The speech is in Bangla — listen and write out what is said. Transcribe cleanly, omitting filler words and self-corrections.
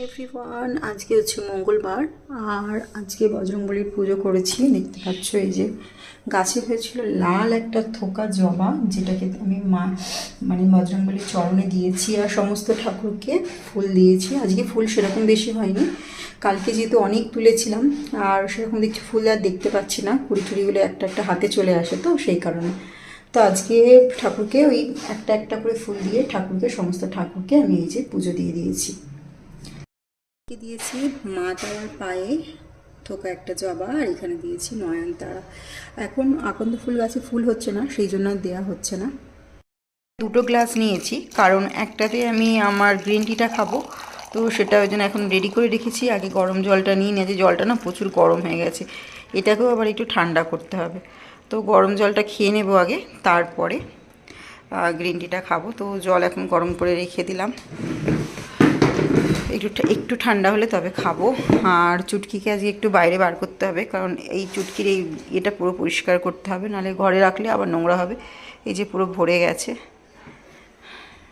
এভরিওয়ান, আজকে হচ্ছে মঙ্গলবার আর আজকে বজরংবলীর পুজো করেছি। দেখতে পাচ্ছ এই যে গাছে হয়েছিল লাল একটা থোকা জবা, যেটাকে আমি মানে বজরংবলীর চরণে দিয়েছি আর সমস্ত ঠাকুরকে ফুল দিয়েছি। আজকে ফুল সেরকম বেশি হয়নি, কালকে যেহেতু অনেক তুলেছিলাম আর সেরকম দেখছি ফুল আর দেখতে পাচ্ছি না, কুড়ি টুড়িগুলো একটা একটা হাতে চলে আসে, তো সেই কারণে তো আজকে ঠাকুরকে ওই একটা একটা করে ফুল দিয়ে সমস্ত ঠাকুরকে আমি এই যে পুজো দিয়ে দিয়েছি। দিয়েছি মা তারার পায়ে থোকা একটা জবা, আর এখানে দিয়েছি নয়নতারা। এখন আকন্দ ফুল গাছে ফুল হচ্ছে না, সেই জন্য দেওয়া হচ্ছে না। দুটো গ্লাস নিয়েছি কারণ একটাতে আমি আমার গ্রিন টিটা খাবো, তো সেটা ওই জন্য এখন রেডি করে রেখেছি। আগে গরম জলটা নিয়ে নিয়েছি, জলটা না প্রচুর গরম হয়ে গেছে, এটাকেও আবার একটু ঠান্ডা করতে হবে। তো গরম জলটা খেয়ে নেবো আগে, তারপরে গ্রিন টিটা খাবো। তো জল এখন গরম করে রেখে দিলাম, একটু ঠান্ডা হলে তবে খাবো। আর চুটকিকে আজকে একটু বাইরে বার করতে হবে, কারণ এই চুটকির এটা পুরো পরিষ্কার করতে হবে, নাহলে ঘরে রাখলে আবার নোংরা হবে। এই যে পুরো ভরে গেছে।